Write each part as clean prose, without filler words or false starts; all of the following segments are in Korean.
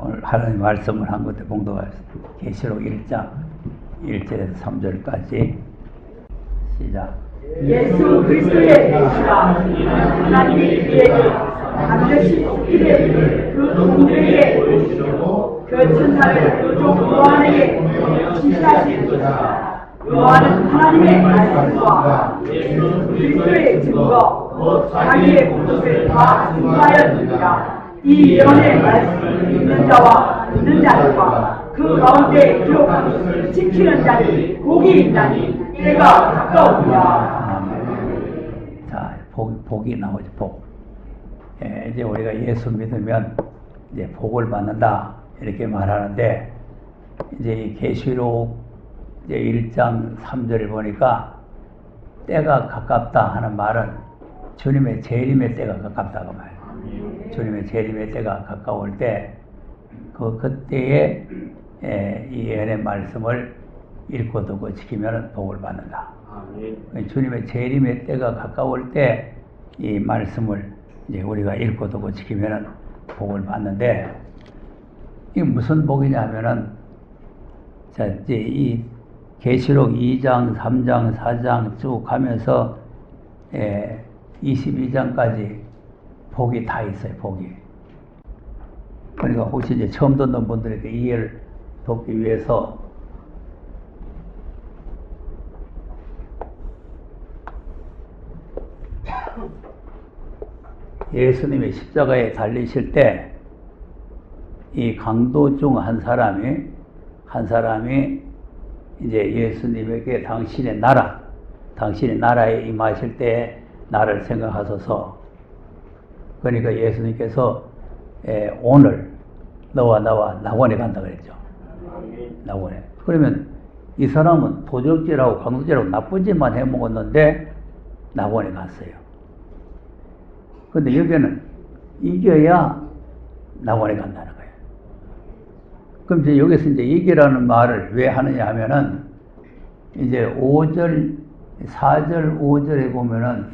오늘 하나님 말씀을 한 것에 봉독하겠습니다. 계시록 1장 1절에서 3절까지 시작. 예수 그리스도의 계시가 하나님의 이에게 반드시 이르기를 그 종들에게 보이시려고 그 천사를 그종 요한에게 지시하신 것이다. 요한은 하나님의 말씀과 예수 그리스도의 증거 곧 자기의 모습을 다 증거하였느니라. 이 예언의 말씀을 읽는 자와 듣는 자들과 그 가운데 기록한 것을 지키는 자들이 복이 있나니 때가 가까우니라. 자, 복이 나오죠. 복. 이제 우리가 예수 믿으면 이제 복을 받는다 이렇게 말하는데, 이제 이 계시록 이제 1장 3절에 보니까 때가 가깝다 하는 말은 주님의 재림의 때가 가깝다고 말해요. 주님의 재림의 때가 가까울 때 그때에 이 예언의 말씀을 읽고 듣고 지키면 복을 받는다. 주님의 재림의 때가 가까울 때 이 말씀을 이제 우리가 읽고 듣고 지키면 복을 받는데, 이게 무슨 복이냐 하면은, 자, 이제 이 계시록 2장, 3장, 4장 쭉 가면서 22장까지 복이 다 있어요, 복이. 그러니까 혹시 이제 처음 듣는 분들에게 이해를 돕기 위해서 예수님이 십자가에 달리실 때 이 강도 중 한 사람이 이제 예수님에게 당신의 나라에 임하실 때 나를 생각하소서. 그러니까 예수님께서 오늘 너와 나와 낙원에 간다 그랬죠. 낙원에. 그러면 이 사람은 도적질하고 강도질하고 나쁜 짓만 해먹었는데 낙원에 갔어요. 근데 여기는 이겨야 낙원에 간다는 거예요. 그럼 이제 여기서 이제 이기라는 말을 왜 하느냐 하면은, 이제 4절, 5절에 보면은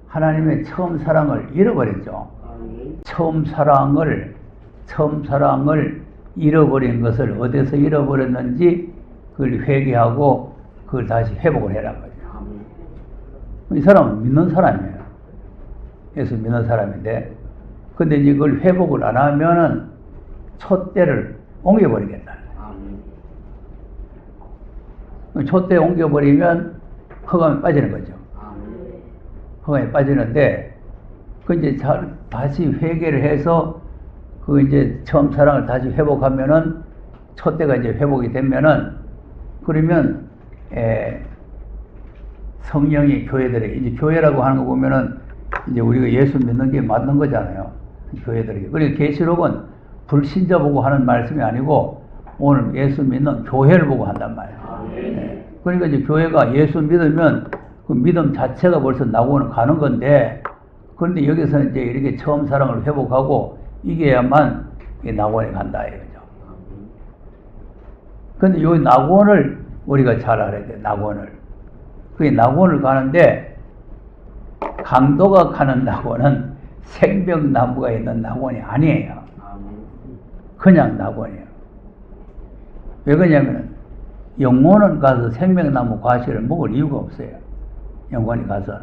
하나님의 처음 사랑을 잃어버렸죠. 처음 사랑을 잃어버린 것을 어디서 잃어버렸는지 그걸 회개하고 그걸 다시 회복을 해란 거죠. 이 사람은 믿는 사람이에요. 예수 믿는 사람인데, 근데 이제 그걸 회복을 안 하면은 촛대를 옮겨버리겠다. 촛대에 옮겨버리면 허감에 빠지는 거죠. 허감에 빠지는데, 그 이제 다시 회개를 해서 그 이제 처음 사랑을 다시 회복하면은, 촛대가 이제 회복이 되면은, 그러면 성령이 교회들에게, 이제 교회라고 하는 거 보면은 이제 우리가 예수 믿는 게 맞는 거잖아요. 교회들에게. 그리고 계시록은 불신자 보고 하는 말씀이 아니고 오늘 예수 믿는 교회를 보고 한단 말이에요. 그러니까 이제 교회가 예수 믿으면 그 믿음 자체가 벌써 낙원을 가는 건데, 그런데 여기서 이제 이렇게 처음 사랑을 회복하고 이겨야만 낙원에 간다 이거죠. 근데 이 낙원을 우리가 잘 알아야 돼. 낙원을. 그 낙원을 가는데, 강도가 가는 낙원은 생명나무가 있는 낙원이 아니에요. 그냥 낙원이에요. 왜 그러냐면은 영혼은 가서 생명나무 과실을 먹을 이유가 없어요. 영혼이 가서.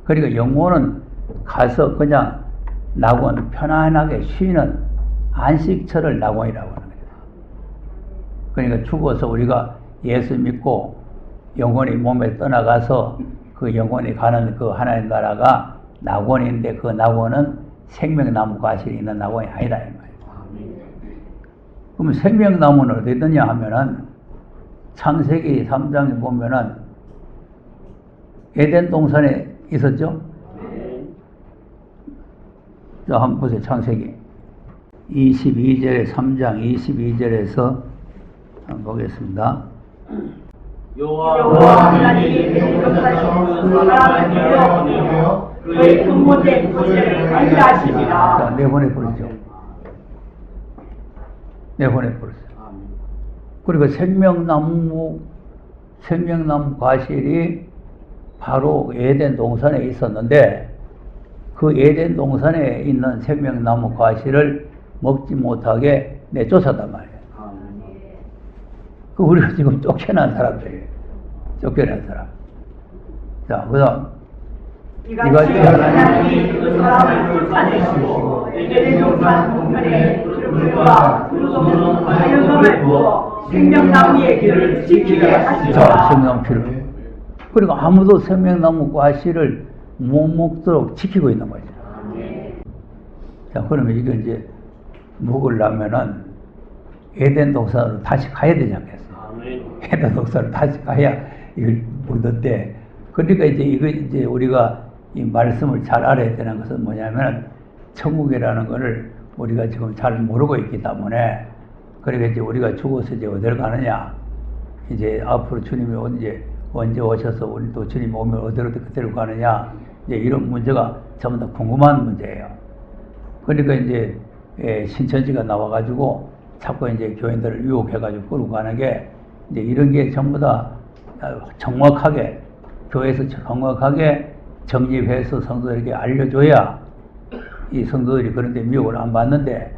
그러니까 영혼은 가서 그냥 낙원 편안하게 쉬는 안식처를 낙원이라고 하는 거예요. 그러니까 죽어서 우리가 예수 믿고 영혼이 몸에 떠나가서 그 영혼이 가는 그 하나님 나라가 낙원인데, 그 낙원은 생명나무 과실이 있는 낙원이 아니다 이 말이에요. 그러면 생명나무는 어디 있느냐 하면은 창세기 3장에 보면은 에덴 동산에 있었죠? 자, 한번 보세요. 창세기 22절에 3장 22절에서 한번 보겠습니다. 여호와 하나님이 대적하신 그 사람을 내어 그의 근본된 것을 관리하시니라. 자, 내보내버리죠. 내보내버렸어요. 그리고 생명나무 과실이 바로 에덴 동산에 있었는데, 그 에덴 동산에 있는 생명나무 과실을 먹지 못하게 내쫓았단 말이에요. 그 우리가 지금 쫓겨난 사람들이에요. 쫓겨난 사람. 자, 그 다음. 이같이 하나님이 그 사람을 쫓아내시고 에덴 동산 동편에 들물과 푸르도문 자연감을 부어 생명나무의 길을 지키게 하시리라. 자, 생명나무 길을. 그리고 아무도 생명나무 과실을 못 먹도록 지키고 있는 거죠. 자, 그러면 이거 이제 먹으려면은 에덴 동산으로 다시 가야 되지 않겠어요? 에덴 동산으로 다시 가야 이걸 먹는데, 그러니까 이제 우리가 이 말씀을 잘 알아야 되는 것은 뭐냐면, 천국이라는 것을 우리가 지금 잘 모르고 있기 때문에, 그러니까 이제 우리가 죽어서 이제 어디를 가느냐, 이제 앞으로 주님이 언제 오셔서 우리 또 주님 오면 어디로 그때로 가느냐, 이제 이런 문제가 전부 다 궁금한 문제예요. 그러니까 이제 신천지가 나와가지고 자꾸 이제 교인들을 유혹해가지고 끌고 가는 게, 이제 이런 게 전부 다 정확하게, 교회에서 정확하게 정립해서 성도들에게 알려줘야 이 성도들이 그런데 미혹을 안 받는데,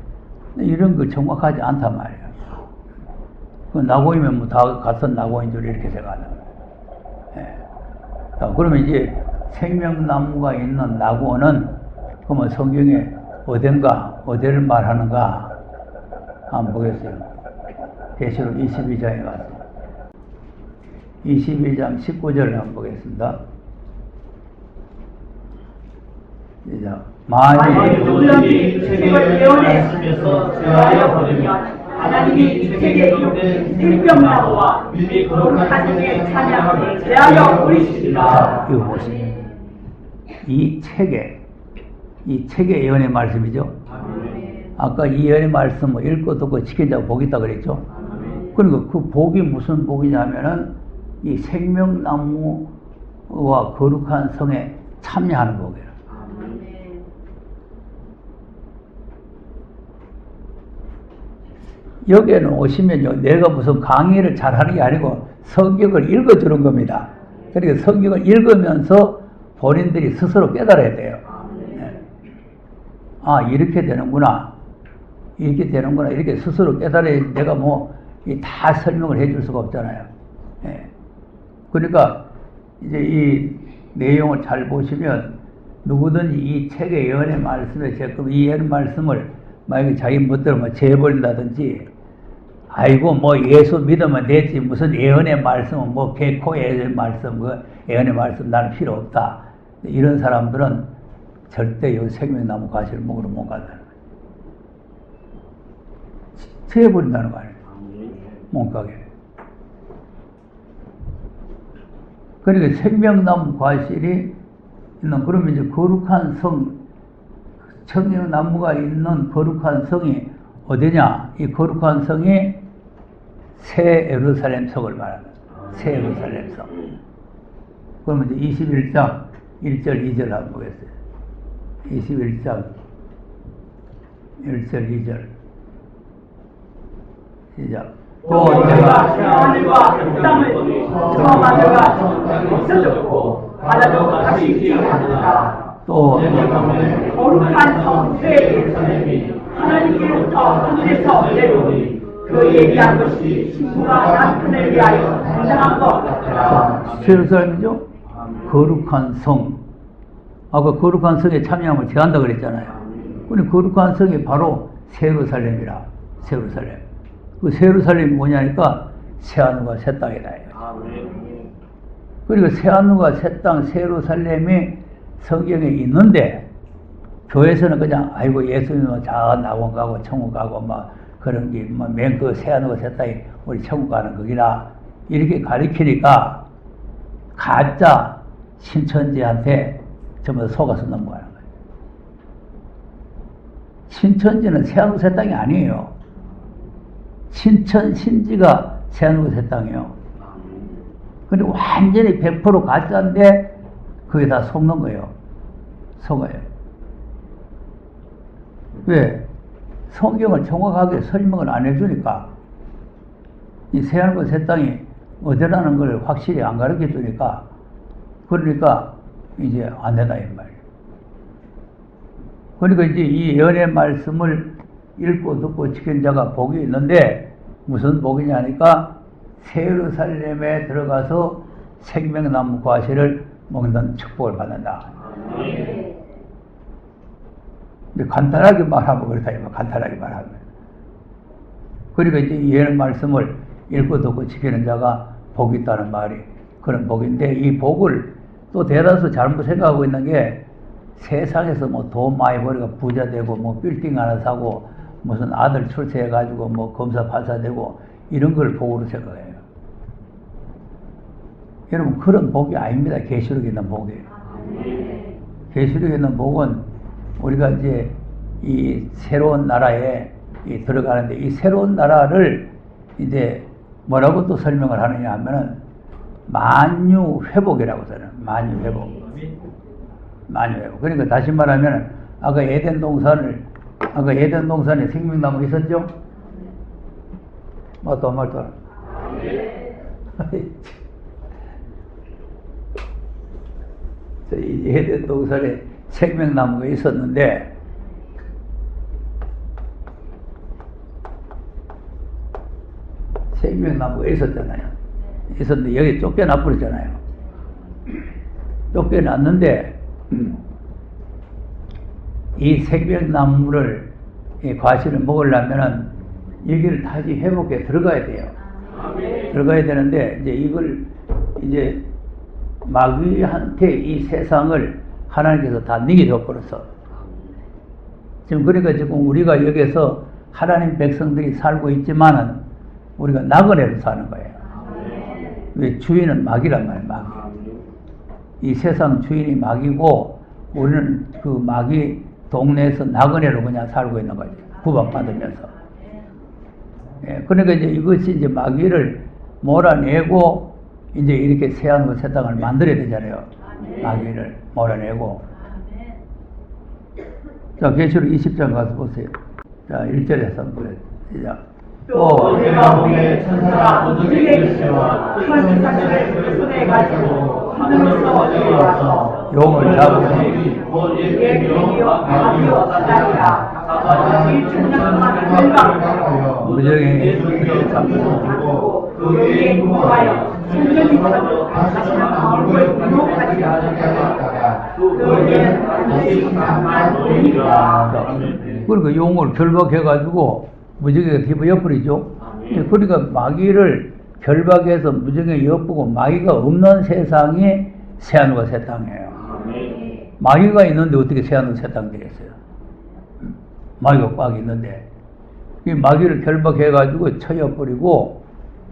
이런 거 정확하지 않단 말이에요. 그 나고이면 뭐 다 같은 나고인 줄 이렇게 생각하는 거예요. 예. 자, 그러면 이제 생명나무가 있는 나고는 그러면 성경에 어디를 말하는가 한번 보겠어요. 계시록 22장에 가서 22장 19절을 한번 보겠습니다. 이제 만일 누구든지 책을 예언했으면서 제하여 버리면 하나님이 이 책에 이룩된 생명나무와 이미 거룩한 이의 찬양을 제하여 버리시리라. 이거 보세요. 이 책의 예언의 말씀이죠. 아까 이 예언의 말씀을 읽고 듣고 지킨다고 복이 있다 그랬죠. 그러니까 그 복이 무슨 복이냐면은 이 생명나무와 거룩한 성에 참여하는 복이에요. 여기에는 오시면요, 내가 무슨 강의를 잘하는 게 아니고 성경을 읽어주는 겁니다. 그러니까 성경을 읽으면서 본인들이 스스로 깨달아야 돼요. 네. 아, 이렇게 되는구나. 이렇게 스스로 깨달아야, 내가 뭐 다 설명을 해줄 수가 없잖아요. 네. 그러니까 이제 이 내용을 잘 보시면 누구든지 이 책의 예언의 말씀에 제금 이 예언의 말씀을 만약에 자기 멋대로 뭐 재버린다든지, 아이고 뭐 예수 믿으면 되지, 무슨 예언의 말씀은 뭐 개코의 말씀, 그 예언의 말씀 나는 필요 없다, 이런 사람들은 절대 이 생명나무 과실을 먹으러 못 간다는 거예요. 재버린다는 거 아니에요. 못 가게. 그러니까 생명나무 과실이 있는, 그러면 이제 거룩한 성, 생명나무가 있는 거룩한 성이 어디냐? 이 거룩한 성이 새 예루살렘 성을 말합니다. 새 예루살렘 성. 그러면 이제 21장 1절 2절 한번 보겠어요. 21장 1절 2절 시작. 또 내가 하늘과 땅을 처음 하늘과 없어졌고 바다도 다시 기억하리라. 또 거룩한 성새 예루살렘이 하나님께로부터 하늘에서 내려오니 그 얘기한 것이 신부가 남편을 위하여 당당한 것 같더라. 예루살렘이죠? 거룩한 성. 아까 거룩한 성에 참여함을 제한다 그랬잖아요. 근데 거룩한 성이 바로 새 예루살렘이라. 새 예루살렘. 그 새 예루살렘이 뭐냐니까 새하늘과 새 땅이다. 그리고 새하늘과 새 땅, 새 예루살렘이 성경에 있는데, 교회에서는 그냥 아이고 예수님은 자 낙원 가고 천국 가고 막 그런 게 뭐 맨 그 새하늘과 새 땅이 우리 천국 가는 거기라 이렇게 가리키니까 가짜 신천지한테 전부 다 속아서 넘어가는 거예요. 신천지는 새하늘 새 땅이 아니에요. 신지가 새하늘 새 땅이에요. 근데 완전히 100% 가짜인데 그게 다 속는 거예요. 속아요. 왜? 성경을 정확하게 설명을 안 해주니까, 이 새하늘과 새 땅이 어디라는 걸 확실히 안 가르쳐 주니까, 그러니까 이제 안 된다 이 말이에요. 그러니까 이제 이 예언의 말씀을 읽고 듣고 지키는 자가 복이 있는데 무슨 복이냐 하니까 새 예루살렘에 들어가서 생명나무 과실을 먹는 축복을 받는다. 근데 간단하게 말하면 그렇다. 간단하게 말하면. 그러니까 이제 이 말씀을 읽고 듣고 지키는 자가 복이 있다는 말이 그런 복인데, 이 복을 또 대다수 잘못 생각하고 있는 게 세상에서 뭐 돈 많이 벌어가 부자 되고 뭐 빌딩 하나 사고 무슨 아들 출세해가지고 뭐 검사 판사 되고 이런 걸 복으로 생각해요. 여러분, 그런 복이 아닙니다. 계시록에 있는 복이에요. 계시록에 있는 복은 우리가 이제 이 새로운 나라에 들어가는데, 이 새로운 나라를 이제 뭐라고 또 설명을 하느냐 하면은 만유 회복이라고 써요. 만유 회복. 만유 회복. 그러니까 다시 말하면 아까 에덴 동산에 생명나무 있었죠? 또 말도. 이 에덴 동산에 생명나무가 있었는데, 생명나무가 있었잖아요. 있었는데 여기 쫓겨나 버렸잖아요. 쫓겨났는데 이 생명나무를, 이 과실을 먹으려면은 여기를 다시 회복해 들어가야 돼요. 들어가야 되는데, 이제 이걸 이제 마귀한테 이 세상을 하나님께서 다 넘겨줘 버렸어. 지금 그러니까 지금 우리가 여기서 하나님 백성들이 살고 있지만은 우리가 나그네로 사는 거예요. 왜? 주인은 마귀란 말이에요. 마귀. 이 세상 주인이 마귀고 우리는 그 마귀 동네에서 나그네로 그냥 살고 있는 거죠. 구박받으면서. 예, 그러니까 이제 이것이 이제 마귀를 몰아내고 이제 이렇게 새하늘과 새 땅을 만들어야 되잖아요. 마귀를 몰아내고. 자, 계시록 20장 가서 보세요. 자, 1절에서 한번 시작. 또 내가 보기에 천사가 무지개 글씨와 큰 사실을 손에 가지고 하늘로서 내려와서 용을 잡으니 이에 비리와 마귀와 사단이라 이 천년동안 결박하여 무정의 그의 잡고 그에게 구하여 천년이 되도록 자신의 마음을 유혹하지 않았다가 그에게 반드시 강만 보이리라. 그러니까 용을 결박해가지고 무정의가 뒤집어버리죠. 그러니까 마귀를 결박해서 무정의 엿보고 마귀가 없는 세상이 새하늘과 새 땅이에요. 마귀가 있는데 어떻게 새하늘 새 땅 되겠어요? 마귀가 꽉 있는데, 이 마귀를 결박해가지고 쳐여버리고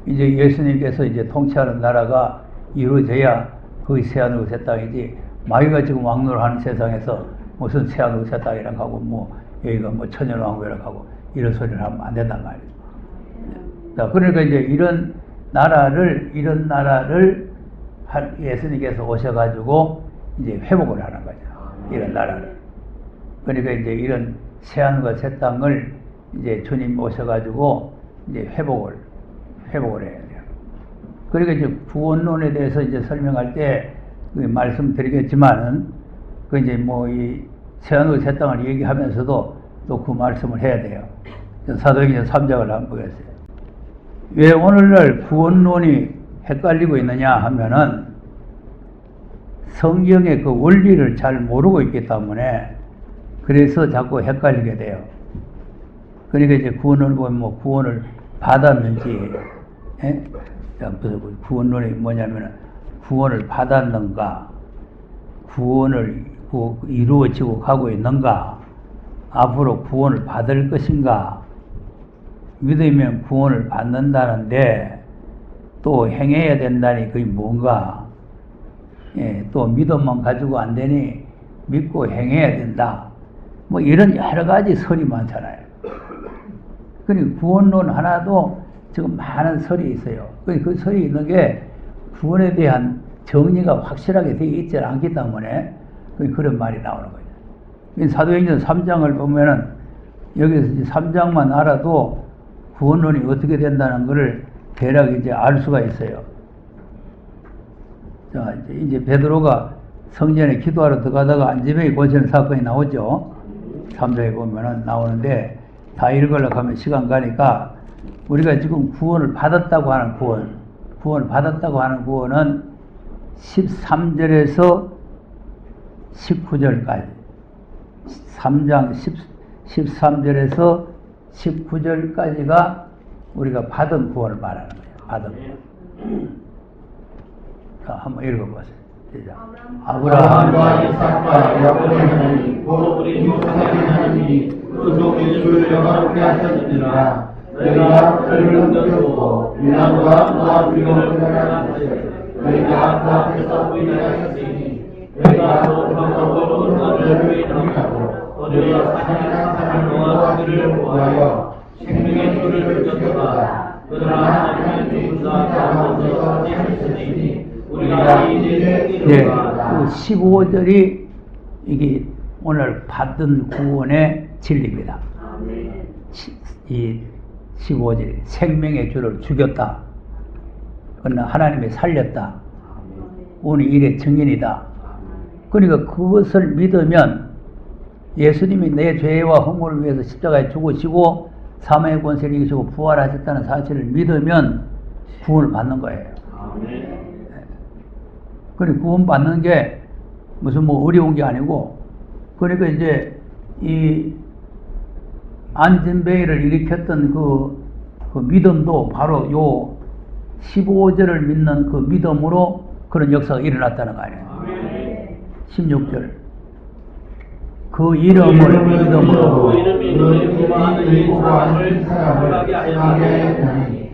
이제 예수님께서 이제 통치하는 나라가 이루어져야 그게 새하늘과 새 땅이지, 마귀가 지금 왕노를 하는 세상에서 무슨 새하늘과 새 땅이라고 하고 뭐 여기가 뭐 천년왕국이라고 하고 이런 소리를 하면 안 된단 말이에요. 자, 그러니까 이제 이런 나라를 예수님께서 오셔가지고 이제 회복을 하는 거죠. 이런 나라를. 그러니까 이제 이런 새하늘과 새 땅을 이제 주님 오셔가지고 이제 회복을 해야 돼요. 그러니까 이제 구원론에 대해서 이제 설명할 때 말씀드리겠지만은 그 이제 뭐 이 새하늘과 새 땅을 얘기하면서도 또 그 말씀을 해야 돼요. 사도행전 3장을 한번 보겠어요. 왜 오늘날 구원론이 헷갈리고 있느냐 하면은 성경의 그 원리를 잘 모르고 있기 때문에 그래서 자꾸 헷갈리게 돼요. 그러니까 이제 구원을 보면 뭐 구원을 받았는지, 예? 무슨 구원론이 뭐냐면은 구원을 받았는가, 구원을 이루어지고 가고 있는가, 앞으로 구원을 받을 것인가, 믿으면 구원을 받는다는데 또 행해야 된다니 그게 뭔가, 예, 또 믿음만 가지고 안 되니 믿고 행해야 된다, 뭐 이런 여러 가지 설이 많잖아요. 그러니까 구원론 하나도 지금 많은 설이 있어요. 그 설이 있는 게 구원에 대한 정리가 확실하게 되어 있지 않기 때문에 그런 말이 나오는 거예요. 사도행전 3장을 보면은 여기서 이제 3장만 알아도 구원론이 어떻게 된다는 것을 대략 이제 알 수가 있어요. 자, 이제 베드로가 성전에 기도하러 들어가다가 안지병이 고치는 사건이 나오죠. 3장에 보면은 나오는데, 다 읽으려고 하면 시간 가니까 우리가 지금 구원을 받았다고 하는 구원을 받았다고 하는 구원은 13절에서 19절까지 3장 13절에서 19절까지가 우리가 받은 구원을 말하는 거예요. 받은 구원. 자, 한번 읽어보세요. 시작. 아브라함과 이삭과 야곱의 하나님 곧 우리 조상의 하나님이 그 종의 영화롭게 하셨느니라. 너희가 그를 넘겨주고 유난과 모압 위험을 떠나가시되 너희가 그 앞에서 부인하였으니 너희가 또 평화로운 너를 부인하고 너희가 사냥한 사람을 모아주기를 구하여 생명의 줄을 쫓았다. 그러나 하나님은 누군가 가운데서 하셨으니 우리가 이제 네, 그 15절이 이게 오늘 받은 구원의 진리입니다. 이 15절이 생명의 주를 죽였다. 그러나 하나님이 살렸다. 오늘 일의 증인이다. 그러니까 그것을 믿으면 예수님이 내 죄와 허물을 위해서 십자가에 죽으시고 사망의 권세를 이기시고 부활하셨다는 사실을 믿으면 구원을 받는 거예요. 그러니까 구원 받는 게 무슨 뭐 어려운 게 아니고, 그러니까 이제 이 안진뱅이를 일으켰던 그 믿음도 바로 요 15절을 믿는 그 믿음으로 그런 역사가 일어났다는 거 아니에요. 16절. 그 이름을 믿음으로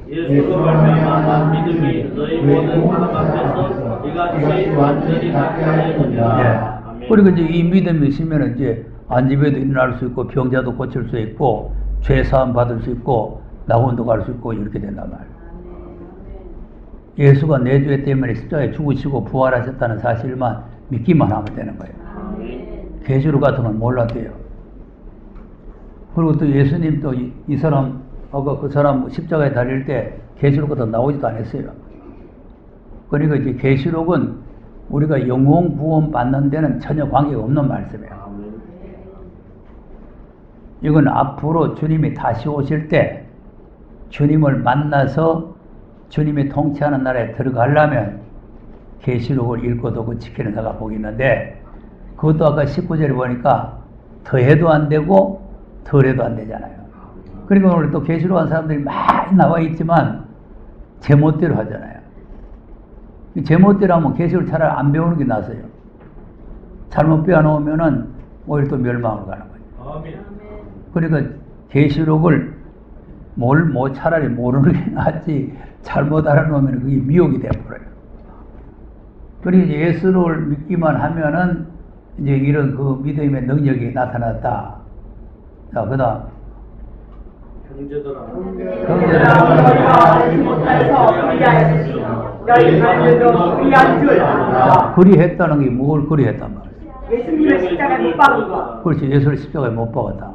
예수로 말미암아 믿음이 너희 모든 사람 앞에서 이같이 완전히 낫게 하였느니라. 그리고 이제 이 믿음이 있으면 이제 안집에도 일어날 수 있고 병자도 고칠 수 있고 죄 사함 받을 수 있고 낙원도 갈 수 있고 이렇게 된단 말이에요. 예수가 내 죄 때문에 십자가에 죽으시고 부활하셨다는 사실만 믿기만 하면 되는 거예요. 계시록 같은 건 몰라도 돼요. 그리고 또 예수님 또 이 사람 아까 그 사람 십자가에 달릴 때 계시록 같은 나오지도 않았어요. 그러니까 이제 계시록은 우리가 영혼 구원 받는 데는 전혀 관계가 없는 말씀이에요. 이건 앞으로 주님이 다시 오실 때 주님을 만나서 주님이 통치하는 나라에 들어가려면 계시록을 읽고 듣고 지키는 자가 복이 있는데, 그것도 아까 19절에 보니까 더해도 안 되고 덜해도 안 되잖아요. 그러니까 오늘 또 계시록 한 사람들이 많이 나와 있지만 제멋대로 하잖아요. 제멋대로 하면 계시록 차라리 안 배우는 게 낫어요. 잘못 배워놓으면은 오히려 또 멸망으로 가는 거죠. 그러니까 계시록을 차라리 모르는 게 낫지, 잘못 알아놓으면 그게 미혹이 돼버려요. 그리고 예수를 믿기만 하면은 이제 이런 그 믿음의 능력이 나타났다. 자, 그 다음. 형제들아 너희가 못해서 그리하였으니 너희 자녀도 그리한 줄 아노라. 그리했다는 게 뭘 그리했단 말이에요? 예수님을 십자가에 못 박은 것. 그렇지, 예수를 십자가에 못 박았다.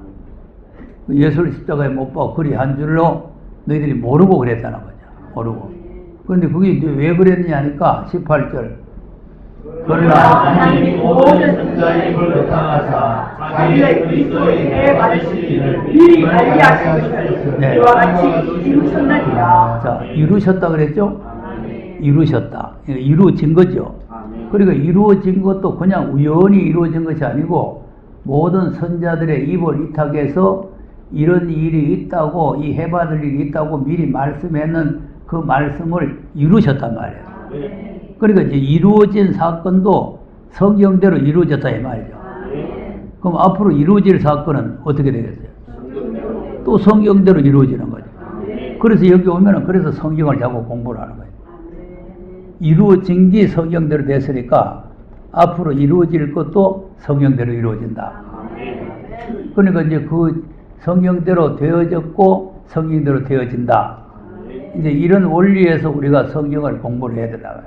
예수를 십자가에 못 박아 그리한 줄로 너희들이 모르고 그랬다는 거죠. 모르고. 그런데 그게 이제 왜 그랬느냐 하니까 18절. 그러나 하나님이 모든 존재의 힘을 나타나사 자기의 그리스도의 해 받으실 일을 미리 알리하신 것을 이와 같이 이루셨느니라. 자, 이루셨다 그랬죠? 이루셨다. 이루어진 거죠. 그러니까 이루어진 것도 그냥 우연히 이루어진 것이 아니고 모든 선자들의 입을 이탁해서 이런 일이 있다고, 이 해받을 일이 있다고 미리 말씀했는 그 말씀을 이루셨단 말이에요. 그러니까 이제 이루어진 사건도 성경대로 이루어졌다 이 말이죠. 그럼 앞으로 이루어질 사건은 어떻게 되겠어요? 또 성경대로 이루어지는 거죠. 그래서 여기 오면은 그래서 성경을 자꾸 공부를 하는 거예요. 이루어진 게 성경대로 됐으니까 앞으로 이루어질 것도 성경대로 이루어진다. 그러니까 이제 그 성경대로 되어졌고 성경대로 되어진다. 이제 이런 원리에서 우리가 성경을 공부를 해야 된다.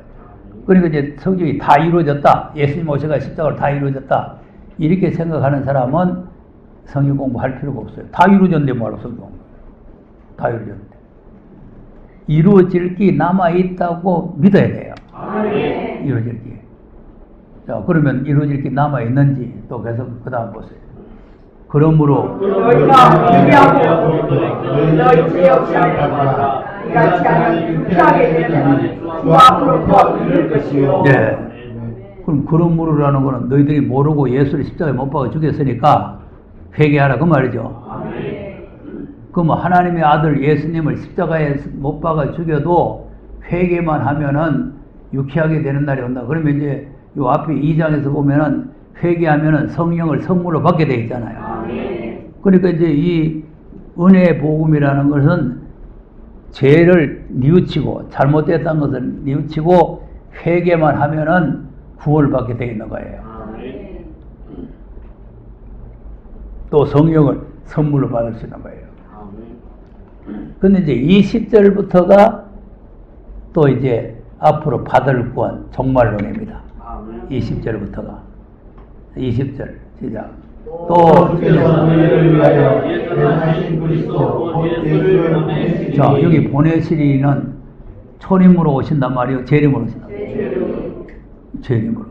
그러니까 이제 성경이 다 이루어졌다. 예수님 오셔가 십자가로 다 이루어졌다. 이렇게 생각하는 사람은 성경 공부할 필요가 없어요. 다 이루어졌는데 뭐하러 성경 공부. 다 이루어졌는데. 이루어질 게 남아있다고 믿어야 돼요. 이루어질 게. 자, 그러면 이루어질 게 남아있는지 또 계속 그 다음 보세요. 그러므로 너희가 회개하고 너희 죄 없이 하라. 이같이 하면 유쾌하게 되면 주 앞으로 더 이를 것이요. 예. 그럼 그러므로라는 거는 너희들이 모르고 예수를 십자가에 못 박아 죽였으니까 회개하라 그 말이죠. 그럼 하나님의 아들 예수님을 십자가에 못 박아 죽여도 회개만 하면은 유쾌하게 되는 날이 온다. 그러면 이제 요 앞에 2장에서 보면은 회개하면은 성령을 선물로 받게 돼 있잖아요. 그러니까 이제 이 은혜의 복음이라는 것은 죄를 뉘우치고 잘못됐다는 것을 뉘우치고 회개만 하면은 구원을 받게 돼 있는 거예요. 또 성령을 선물로 받을 수 있는 거예요. 근데 이제 20절부터가 또 이제 앞으로 받을 구원 종말론입니다. 20절부터가 20절 시작. 또 주께서 너희를 위하여 예수하신 그리스도 곧 예수를 보내시리니. 자, 여기 보내시리는 초림으로 오신단 말이에요. 재림으로 오신단 말이에요. 재림으로.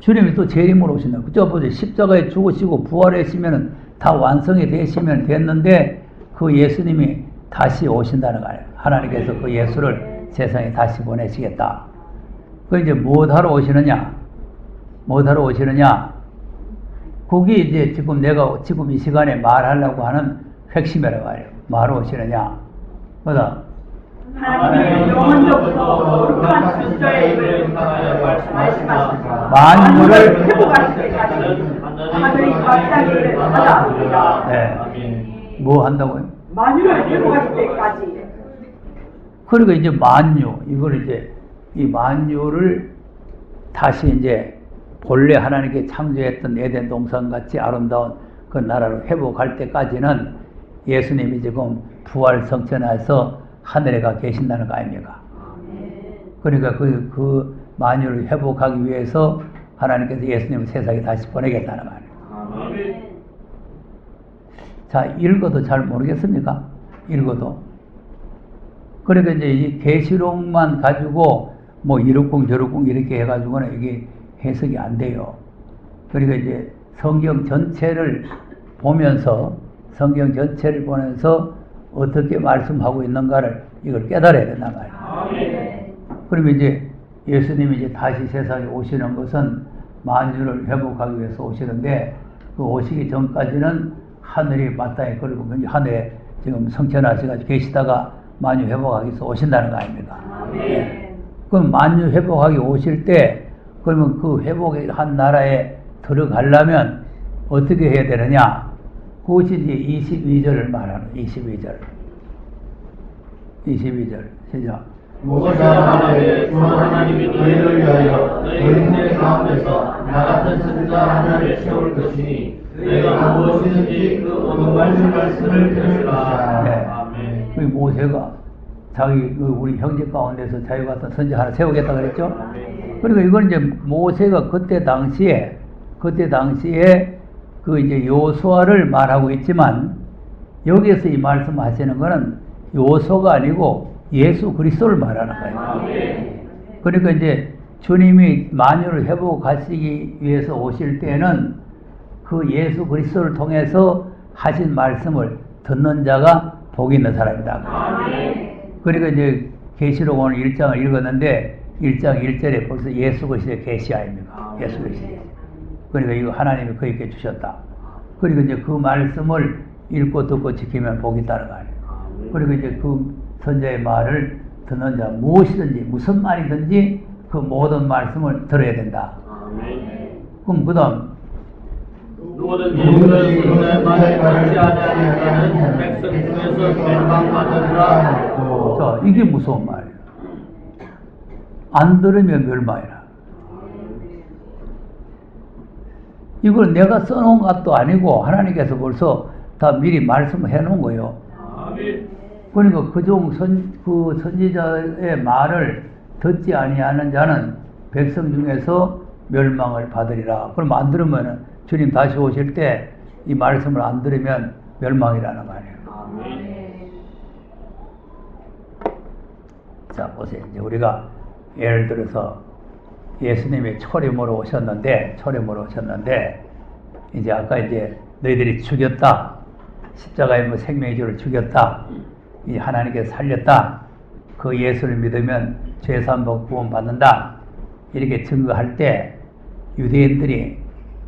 주님이 또 재림으로 오신다. 그죠? 보세요. 십자가에 죽으시고 부활하시면은 다 완성이 되시면 됐는데 그 예수님이 다시 오신다는 거예요. 하나님께서 그 예수를 세상에 다시 보내시겠다. 그 이제 무엇하러 오시느냐? 무엇하러 오시느냐? 그게 이제 지금 내가 지금 이 시간에 말하려고 하는 핵심이라고 해요. 뭐하러 오시느냐? 그다음 하나님의 영원적부터 거룩한 순서의 입을 통하여 말씀하시사 만유를 회복하실 때까지 하늘이 갑자기를 받아옵니다. 네. 뭐 한다고요? 만유를 회복하실 때까지. 그러니까 이제 만유, 이걸 이제 이 만유를 다시 이제 본래 하나님께 창조했던 에덴 동산 같이 아름다운 그 나라로 회복할 때까지는 예수님이 지금 부활 성천에서 하늘에 가 계신다는 거 아닙니까? 그러니까 그 만유를 회복하기 위해서 하나님께서 예수님을 세상에 다시 보내겠다는 말이에요. 자, 읽어도 잘 모르겠습니까? 읽어도. 그러니까 이제 이 계시록만 가지고 뭐 이룩궁 저룩궁 이렇게 해가지고는 이게 해석이 안 돼요. 그러니까 이제 성경 전체를 보면서 어떻게 말씀하고 있는가를 이걸 깨달아야 된단 말이에요. 그러면 이제 예수님이 이제 다시 세상에 오시는 것은 만유를 회복하기 위해서 오시는데 그 오시기 전까지는 하늘이 마땅히 걸고 하늘에 지금 성천하셔가지고 계시다가 만유 회복하기 위해서 오신다는 거 아닙니까? 그럼 만유 회복하기 오실 때 그러면 그 회복한 나라에 들어가려면 어떻게 해야 되느냐? 그것이 이제 22절을 말하는 22절. 시작. 모세가 말하되 주 하나님이 너희를 위하여 너희 군대 가운데서 나 같은 선지자 하나를 세울 것이니 내가 무엇이든지 그 어느 말씀을 들으라. 네. 아멘. 그 모세가 자기 우리 형제 가운데서 자기 같은 선지자 하나 세우겠다 그랬죠? 그러니까 이건 이제 모세가 그때 당시에 그 이제 요수아를 말하고 있지만 여기에서 이 말씀하시는 거는 요소가 아니고 예수 그리스도를 말하는 거예요. 그러니까 이제 주님이 만유를 회복하시기 위해서 오실 때는 그 예수 그리스도를 통해서 하신 말씀을 듣는 자가 복이 있는 사람이다. 그러니까 이제 계시록 오늘 1장을 읽었는데 1장 1절에 벌써 예수 그리스도의 계시 아닙니까? 예수 그리스도. 그러니까 이거 하나님이 그에게 주셨다. 그리고 이제 그 말씀을 읽고 듣고 지키면 복이 있다는 거 아니에요. 그리고 이제 그 선자의 말을 듣는 자 무엇이든지 무슨 말이든지 그 모든 말씀을 들어야 된다. 그럼 그 다음 누구든지 그의 말에 받지 아니하는 백성 중에서 멸망받으리라. 자, 이게 무서운 말이에요. 안 들으면 멸망이라. 이걸 내가 써놓은 것도 아니고 하나님께서 벌써 다 미리 말씀해 놓은 거예요. 그러니까 그 선지자의 말을 듣지 아니하는 자는 백성 중에서 멸망을 받으리라. 그럼 안 들으면 주님 다시 오실 때 이 말씀을 안 들으면 멸망이라는 말이에요. 자, 보세요. 이제 우리가 예를 들어서 예수님이 초림으로 오셨는데, 이제 아까 이제 너희들이 죽였다. 십자가에 뭐 생명의 주를 죽였다. 이 하나님께서 살렸다. 그 예수를 믿으면 죄사함 구원 받는다. 이렇게 증거할 때 유대인들이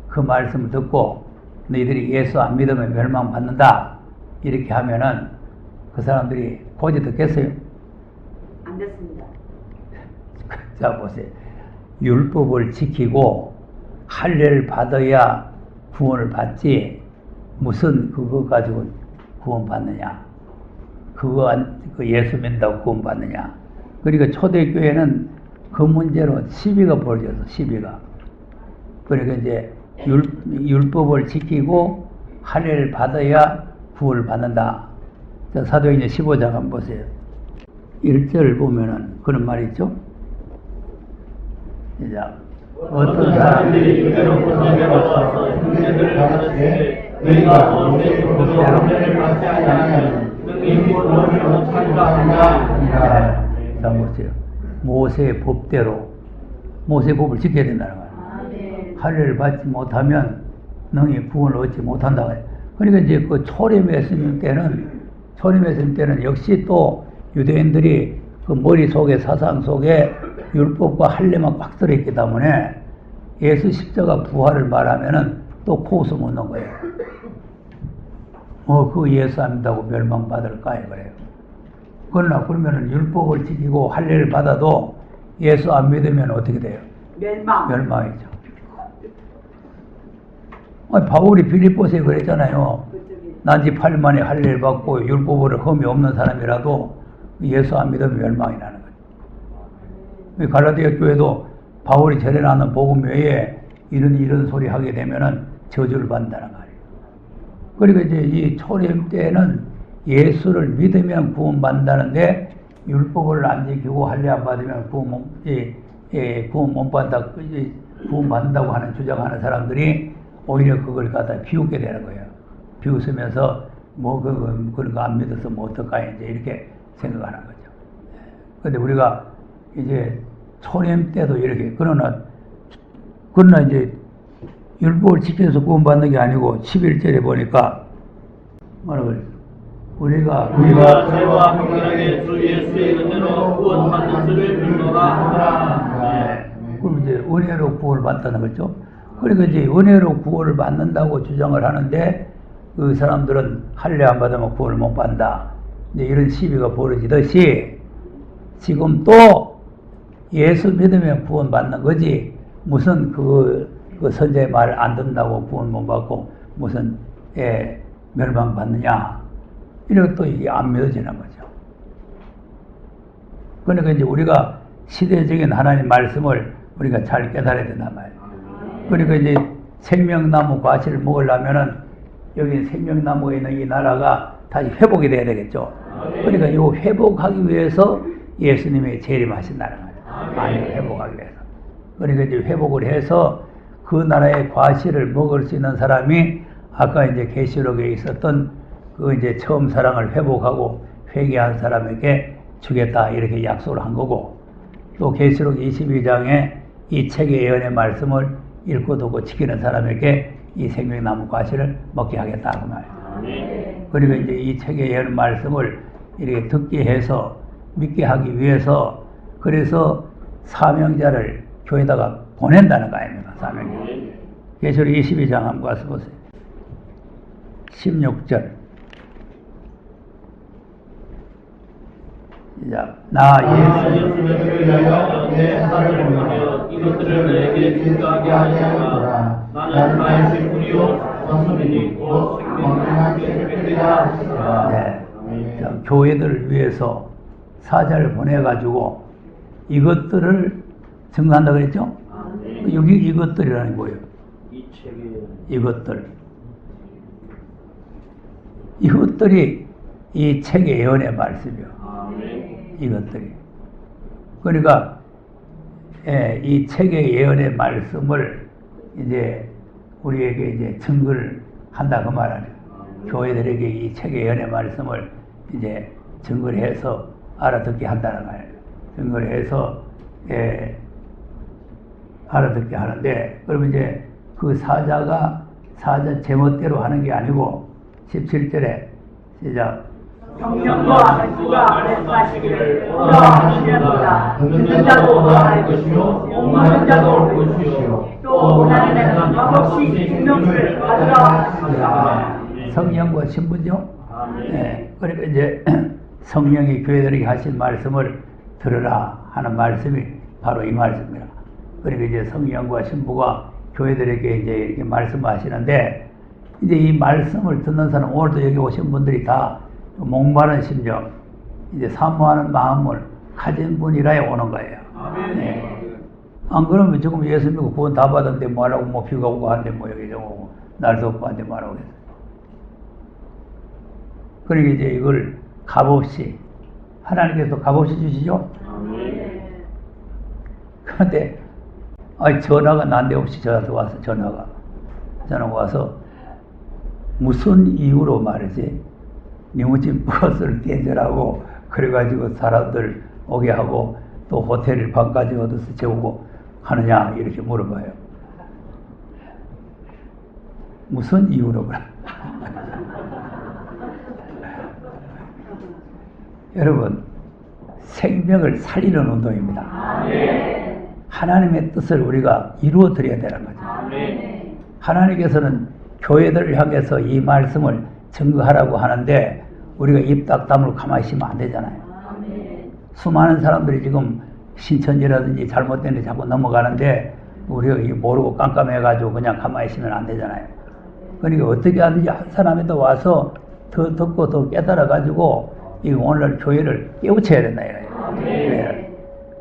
그 말씀을 듣고 너희들이 예수 안 믿으면 멸망받는다. 이렇게 하면은 그 사람들이 고지 듣겠어요? 안 됐습니다. 자, 보세요. 율법을 지키고 할례를 받아야 구원을 받지, 무슨 그거 가지고 구원 받느냐? 그 예수 믿는다고 구원 받느냐? 그러니까 초대교회는 그 문제로 시비가 벌어졌어, 시비가. 그러니까 이제 율법을 지키고 할례를 받아야 구원을 받는다. 자, 사도행전 15장 한번 보세요. 1절을 보면은 그런 말이 있죠. 시작. 어떤 사람들이 유대로부터 내려와서 형제들을 가르치되 너희가 모세로부터 할례를 받지 아니하면 능히 구원을 못하리라 하니라. 자, 보세요. 모세의 법대로 모세의 법을 지켜야 된다는 거예요. 할례를 받지 못하면 능히 구원을 얻지 못한다고 해요. 그러니까 이제 그 초림 예수님 때는 역시 또 유대인들이 그 머릿속에, 사상 속에 율법과 할례만 꽉 들어있기 때문에 예수 십자가 부활을 말하면은 또 코웃어 묻는 거예요. 그 예수 안 믿다고 멸망받을까 그래요. 그러나 그러면은 율법을 지키고 할례를 받아도 예수 안 믿으면 어떻게 돼요? 멸망이죠. 바울이 빌립보서에 그랬잖아요. 난지 8일 만에 할례를 받고 율법으로 흠이 없는 사람이라도 예수 안 믿으면 멸망이 나는 거죠. 갈라디아 교회도 바울이 전해나는 복음 외에 이런 소리 하게 되면은 저주를 받는다는 말이에요. 그러니까 이제 이 초림 때는 예수를 믿으면 구원받는다는데 율법을 안 지키고 할례 안 받으면 구원 못 받는다, 구원받는다고 하는 주장하는 사람들이 오히려 그걸 갖다 비웃게 되는 거예요. 비웃으면서 그런 거 안 믿어서 뭐 어떨까 이제 이렇게 생각하는 거죠. 근데 우리가 이제 초림 때도 이렇게 그러나 이제 율법을 지켜서 구원받는 게 아니고 11절에 보니까 뭐라고 그랬어? 우리가 죄와 평안하게 주 예수의 은혜로 구원받는 줄을 믿노라 하노라. 그럼 이제 은혜로 구원을 받다는 거죠. 그러니까 이제 은혜로 구원을 받는다고 주장을 하는데 그 사람들은 할례 안 받으면 구원을 못 받는다. 이제 이런 시비가 벌어지듯이 지금 또 예수 믿으면 구원 받는 거지 무슨 그 선자의 말 안 듣는다고 구원 못 받고 무슨 멸망 받느냐 이런 또 이게 안 믿어지는 거죠. 그러니까 이제 우리가 시대적인 하나님 말씀을 우리가 잘 깨달아야 된단 말이에요. 그러니까 이제 생명나무 과실을 먹으려면은 여기 생명나무에 있는 이 나라가 다시 회복이 돼야 되겠죠. 그러니까 이 회복하기 위해서 예수님이 재림하신다는 거예요. 많이 회복하기 위해서. 그러니까 이제 회복을 해서 그 나라의 과실을 먹을 수 있는 사람이 아까 이제 계시록에 있었던 그 이제 처음 사랑을 회복하고 회개한 사람에게 주겠다 이렇게 약속을 한 거고 또 계시록 22장에 이 책의 예언의 말씀을 읽고 듣고 지키는 사람에게 이 생명나무 과실을 먹게 하겠다 그 말이에요. 그리고 이제 이 책의 예언 말씀을 이렇게 듣게 해서 믿게 하기 위해서 그래서 사명자를 교회에다가 보낸다는 거 아닙니까? 사명자. 계시록 22장 한번 가서 보세요. 16절. 시작. 나 예수를 위하여 내 살을 보내며 이것들을 내게 증거하게 하시라. 나는 나의 뿐이요 선수민이 곧 생명한 계시리라 하시라. 네. 자, 교회들을 위해서 사자를 보내가지고 이것들을 증거한다 그랬죠? 여기 이것들이라는 거예요. 이것들이 이 책의 예언의 말씀이요. 이것들이. 그러니까 이 책의 예언의 말씀을 이제 우리에게 이제 증거를 한다 그 말 아니에요. 교회들에게 이 책의 예언의 말씀을 이제 증거를 해서 알아듣게 한다는 거예요. 증거를 해서 알아듣게 하는데, 그러면 이제 그 사자 제멋대로 하는 게 아니고 17절에 시작. 성령과 주가 말씀하시기를 오라 하시려니와 듣는 자도 오라 할 것이요 목마른 자도 올 것이요 또 원하는 자는 값없이 생명수를 받으라 하시니라. 성령과 신부죠. 네. 그러니까 이제 성령이 교회들에게 하신 말씀을 들으라 하는 말씀이 바로 이 말씀입니다. 그러니까 이제 성령과 신부가 교회들에게 이제 이렇게 말씀하시는데, 이제 이 말씀을 듣는 사람, 오늘도 여기 오신 분들이 다 목마른 심정, 이제 사모하는 마음을 가진 분이라야 오는 거예요. 네. 안 그러면 지금 예수 믿고 구원 다 받았는데 뭐하라고, 뭐 비가 오고 한데 뭐 여기 좀 오고 날도 없고 한데 뭐하라고 그랬어요. 그러니까 이제 이걸 값없이 하나님께서 값없이 주시죠. 그런데 전화가 난데없이 저한테 와서 전화가 와서 무슨 이유로 말이지 리무진 버스를 대절하고 그래가지고 사람들 오게 하고 또 호텔 방까지 얻어서 재우고 하느냐 이렇게 물어봐요. 무슨 이유로 그래? 여러분, 생명을 살리는 운동입니다. 하나님의 뜻을 우리가 이루어 드려야 되는 거죠. 하나님께서는 교회들을 향해서 이 말씀을 증거하라고 하는데 우리가 입 딱 다물고 가만히 있으면 안 되잖아요. 수많은 사람들이 지금 신천지라든지 잘못된 데 자꾸 넘어가는데 우리가 모르고 깜깜해가지고 그냥 가만히 있으면 안 되잖아요. 그러니까 어떻게 하든지 한 사람이라도 와서 더 듣고 더 깨달아가지고 이 오늘날 교회를 깨우쳐야 된다 이거예요.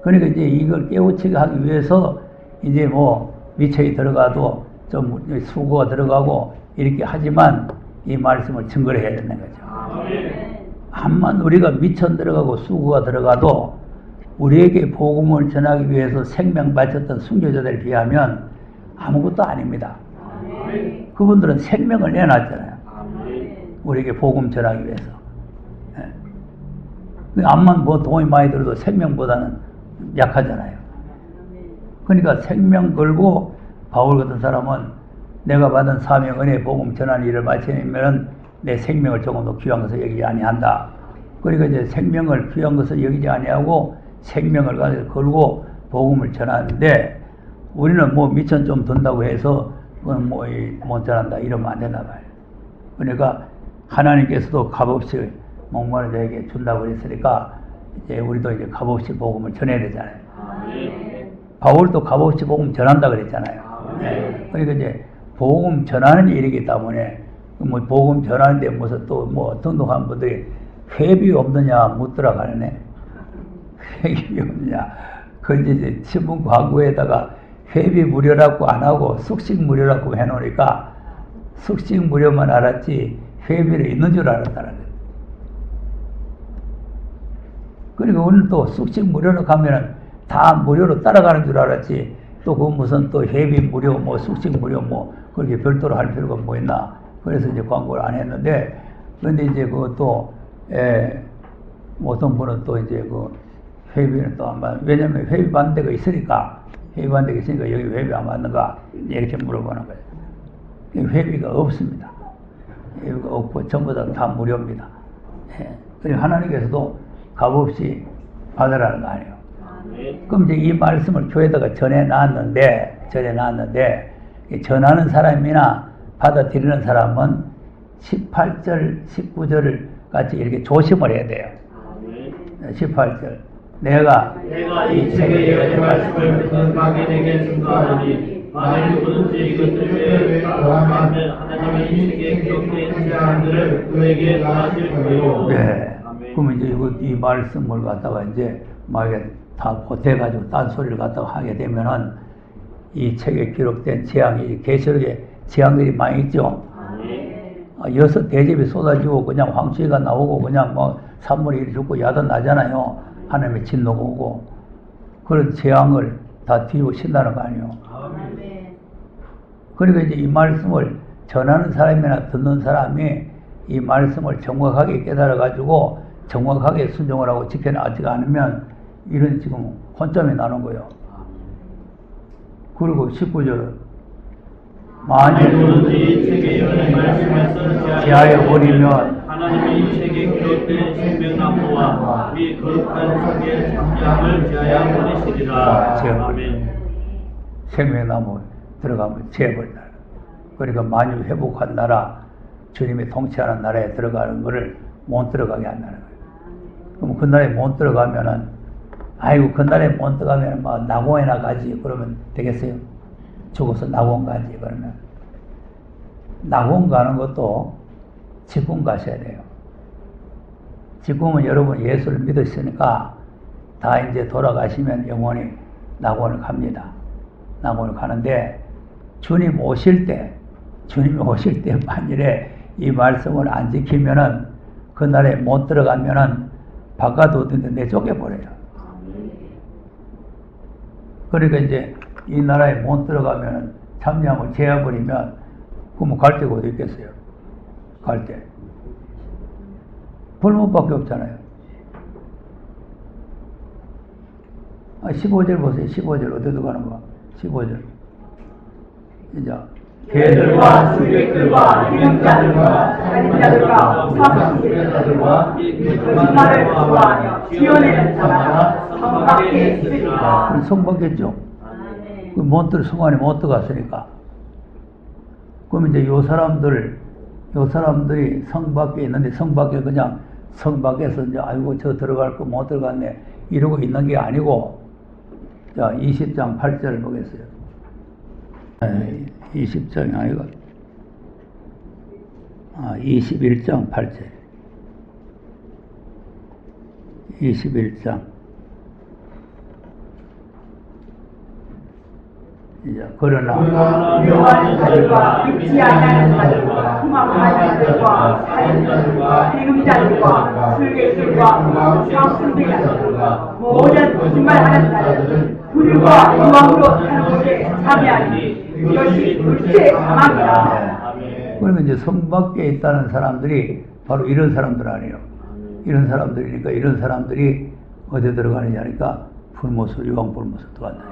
그러니까 이제 이걸 깨우치게 하기 위해서 이제 뭐 미처에 들어가도 좀 수고가 들어가고 이렇게 하지만 이 말씀을 증거를 해야 된다는 거죠. 한만 우리가 미천 들어가고 수고가 들어가도 우리에게 복음을 전하기 위해서 생명 바쳤던 순교자들에 비하면 아무것도 아닙니다. 그분들은 생명을 내놨잖아요. 우리에게 복음 전하기 위해서. 암만 뭐 돈이 많이 들어도 생명보다는 약하잖아요. 그러니까 생명 걸고 바울 같은 사람은 내가 받은 사명 은혜 복음 전하는 일을 마치면 내 생명을 조금 더 귀한 것을 여기지 아니한다. 그러니까 이제 생명을 귀한 것을 여기지 아니하고 생명을 걸고 복음을 전하는데 우리는 뭐 미천 좀 든다고 해서 그건 뭐 못 전한다 이러면 안 된다 말이에요. 그러니까 하나님께서도 값없이 목마른 자에게 준다고 했으니까 이제 우리도 이제 값없이 복음을 전해야 되잖아요. 바울도 값없이 복음 전한다 그랬잖아요. 그러니까 이제 복음 전하는 일이기 때문에 뭐 복음 전하는데 무슨 또 뭐 등록한 분들이 회비 없느냐 묻더라 가네. 회비 없느냐. 그 이제 신문 광고에다가 회비 무료라고 안 하고 숙식 무료라고 해놓으니까 숙식 무료만 알았지 회비를 있는 줄 알았다는 거예요. 그러니까 우리는 또 숙식 무료로 가면은 다 무료로 따라가는 줄 알았지 또 그 무슨 또 회비 무료 뭐 숙식 무료 뭐 그렇게 별도로 할 필요가 뭐 있나. 그래서 이제 광고를 안 했는데 그런데 이제 그것도 어떤 분은 또 이제 그 회비는 또 안 받는 왜냐면 회비 받는 데가 있으니까 회비 받는 데가 있으니까 여기 회비 안 받는가 이렇게 물어보는 거예요. 회비가 없습니다. 회비가 없고 전부 다 무료입니다. 그리고 하나님께서도 값없이 받으라는 거 아니에요. 그럼 이제 이 말씀을 교회에다가 전해놨는데 전하는 사람이나 받아들이는 사람은 18절, 19절을 같이 이렇게 조심을 해야 돼요. 18절. 내가 이 책에 여의 말씀을 듣는 각인에게 증거하노니 만일 누구든지 이것들을 더하면 하나님의 이 책에 기록된 사람들을 그에게 더하실 거예요. 네. 그러면 이제 이 말씀을 갖다가 이제 만약에 다 보태가지고 딴소리를 갖다가 하게 되면은 이 책에 기록된 재앙이 계시록에 재앙들이 많이 있죠. 여섯 대접이 쏟아지고 그냥 황수가 나오고 그냥 뭐 산물이 죽고 야단 나잖아요. 하나님의 진노가 오고 그런 재앙을 다 뒤집으신다는 거 아니에요. 그러니까 이제 이 말씀을 전하는 사람이나 듣는 사람이 이 말씀을 정확하게 깨달아가지고 정확하게 순종을 하고 지켜나가지 않으면 이런 지금 혼점이 나는 거예요. 그리고 19절 만일 만일 누구든지 책에 여는 말씀을 써서 제하여 버리면 하나님의 이 책에 기록된 생명나무와 이 거룩한 책의 창량을 제하여 버리시리라. 아멘. 생명나무 들어가면 재버린다. 그러니까 만유 회복한 나라, 주님이 통치하는 나라에 들어가는 것을 못 들어가게 한다는 거예요. 그럼 그 나라에 못 들어가면은, 아이고, 그 나라에 못 들어가면 막 낙원이나 가지. 그러면 되겠어요? 죽어서 낙원 가지. 그러면. 낙원 가는 것도 지금 가셔야 돼요. 지금은 여러분 예수를 믿으시니까 다 이제 돌아가시면 영원히 낙원을 갑니다. 낙원을 가는데 주님이 오실 때 만일에 이 말씀을 안 지키면은 그 나라에 못 들어가면은 바깥 어딘데 내쫓겨버려요. 그러니까 이제 이 나라에 못 들어가면은 참여함을 제어버리면 그러면 갈 데가 어디 있겠어요? 갈 때. 불문밖에 없잖아요. 15절 보세요. 15절 어디로 가는 거야? 15절. 이제 개들과 술객들과 기능자들과 살인자들과 사수자들과 거짓말을 좋아하며 지어내는 자마다 성 밖에 있으리라. 성 밖에죠. 그 성 안에 못 들어갔으니까. 그럼 이제 요 사람들이 성 밖에 있는데 성 밖에 그냥 성 밖에서 이제 아이고 저 들어갈 거 못 들어갔네 이러고 있는 게 아니고, 자 20장 8절을 보겠어요. 20장이 아니고 21장 8절. 21장. 이제 그러나 묘한 자들과 믿지 않는 자들과 흉악한 자들과 살인자들과 세금자들과 술객들과 사수자들과 모든 거짓말하는 자들은 불과 유황으로 사는 것에 참여하니 이것이 둘째 사망이라. 그러면 이제 성 밖에 있다는 사람들이 바로 이런 사람들 아니에요. 이런 사람들이니까 이런 사람들이 어디 들어가느냐 하니까 불못으로 유황 불못으로 들어간다.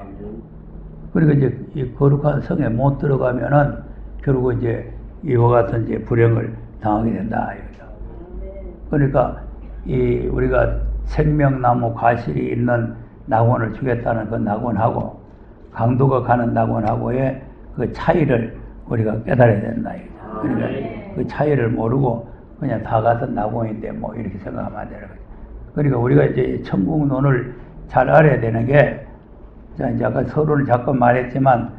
그러니까 이제 이 거룩한 성에 못 들어가면은 결국 이제 이와 같은 이제 불행을 당하게 된다 이거죠. 그러니까 이 우리가 생명나무 가실이 있는 낙원을 주겠다는 그 낙원하고 강도가 가는 낙원하고의 그 차이를 우리가 깨달아야 된다 이거죠. 그러니까 그 차이를 모르고 그냥 다 같은 낙원인데 뭐 이렇게 생각하면 안 되는 거죠. 그러니까 우리가 이제 천국론을 잘 알아야 되는 게, 자, 이제 아까 서론을 잠깐 말했지만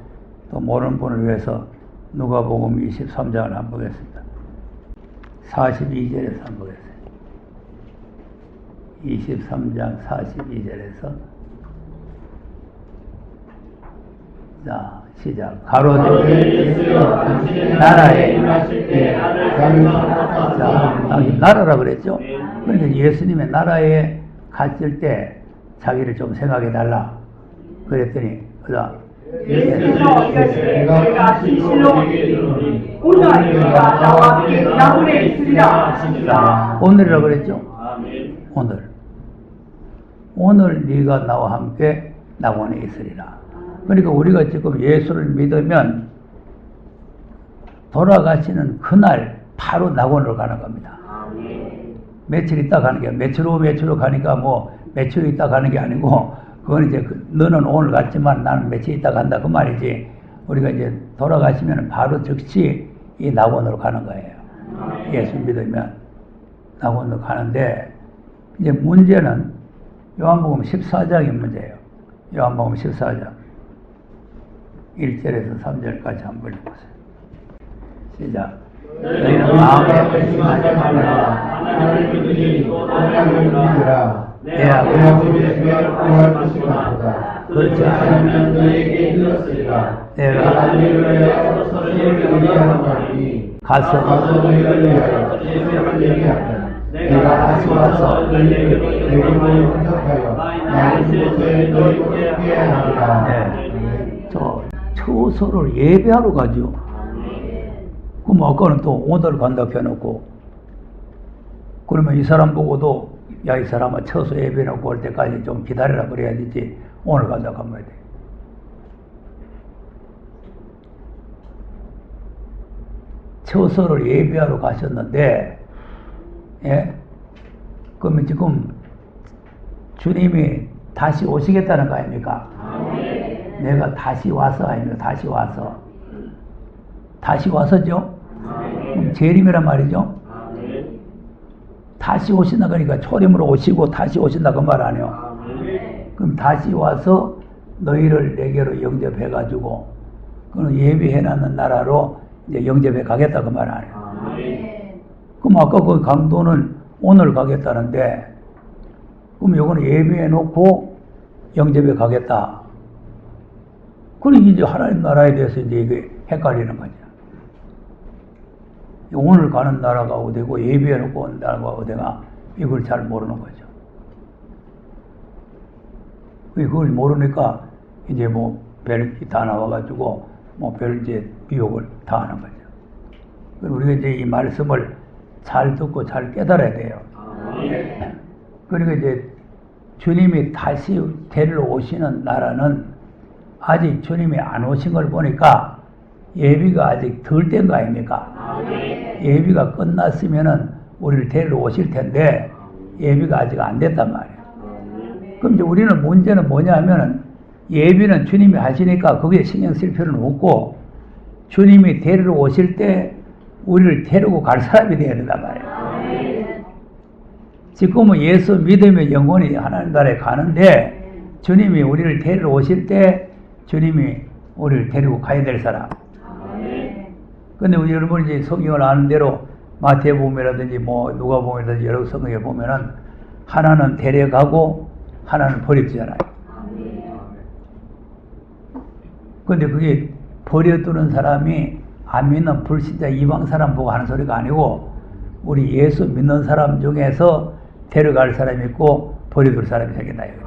또 모르는 분을 위해서 누가복음 23장을 한번 보겠습니다. 42절에서 한번 보겠습니다. 23장 42절에서 자, 시작. 가로되 나라에 나라라 그랬죠? 그러니까 예수님의 나라에 갔을 때 자기를 좀 생각해 달라. 그랬더니 그다음 예수께서 이르시되 내가 진실로 너희에게 오늘 네가 나와 함께 낙원에 있으리라. 오늘이라 그랬죠? 오늘 네가 나와 함께 낙원에 있으리라. 그러니까 우리가 지금 예수를 믿으면 돌아가시는 그날 바로 낙원으로 가는 겁니다. 며칠 있다 가는 게, 며칠 후 가니까 뭐 며칠 있다 가는 게 아니고, 그건 이제 너는 오늘 갔지만 나는 며칠 있다 간다 그 말이지. 우리가 이제 돌아가시면 바로 즉시 이 낙원으로 가는 거예요. 예수 믿으면 낙원으로 가는데, 이제 문제는 요한복음 14장의 문제예요. 요한복음 14장 1절에서 3절까지 한번 읽어보세요. 시작. 너희는 마음에 의심하지 말라. 하나님을 믿으니 또 하나님을 믿으라. 내 아버지의 죄를 구할 것이다. 그렇지 않으면 너에게 이르렀으리라. 내가 너희를 위하여 서로를 얘기하노니 가서 너희를 위하여 예배를 얘기하라. 내가 다시 와서 너희에게 내게만 부탁하여 나의 죄를 너희에게 피하리라. 네. 저 처소를 예배하러 가죠. 그럼 아까는 또 오늘 간다 해놓고, 그러면 이 사람 보고도 야, 이 사람은 처소 예배놓고 올 때까지 좀 기다려라 그래야 되지 오늘 간다 하면 돼. 처소를 예비하러 가셨는데, 예? 그러면 지금 주님이 다시 오시겠다는 거 아닙니까? 내가 다시 와서 아닙니까? 다시 와서. 다시 와서죠? 그럼 재림이란 말이죠? 다시 오신다 그러니까 초림으로 오시고 다시 오신다 그 말 아니에요? 그럼 다시 와서 너희를 내게로 영접해가지고 그는 예비해놨는 나라로 이제 영접해 가겠다 그 말 아니에요? 그럼 아까 그 강도는 오늘 가겠다는데 그럼 요거는 예비해놓고 영접해 가겠다. 그러니 이제 하나님 나라에 대해서 이제 이게 헷갈리는 거죠. 오늘 가는 나라가 어디고 예비해놓고 온 나라가 어디가 이걸 잘 모르는 거죠. 그걸 모르니까 이제 뭐 별 다 나와가지고 뭐 별 이제 미혹을 다 하는 거죠. 우리가 이제 이 말씀을 잘 듣고 잘 깨달아야 돼요. 그러니까 이제 주님이 다시 데리러 오시는 나라는 아직 주님이 안 오신 걸 보니까 예비가 아직 덜 된 거 아닙니까? 예비가 끝났으면은 우리를 데리러 오실 텐데 예비가 아직 안 됐단 말이에요. 그럼 이제 우리는 문제는 뭐냐 하면은 예비는 주님이 하시니까 거기에 신경 쓸 필요는 없고 주님이 데리러 오실 때 우리를 데리고 갈 사람이 되어야 된단 말이에요. 지금은 예수 믿으면 영원히 하나님 나라에 가는데 주님이 우리를 데리러 오실 때 주님이 우리를 데리고 가야 될 사람. 근데 우리 여러분이 이제 성경을 아는 대로 마태복음이라든지 뭐 누가복음이라든지 여러 성경에 보면은 하나는 데려가고 하나는 버려두잖아요. 근데 그게 버려두는 사람이 안 믿는 불신자 이방 사람 보고 하는 소리가 아니고 우리 예수 믿는 사람 중에서 데려갈 사람이 있고 버려둘 사람이 생긴다 이거죠.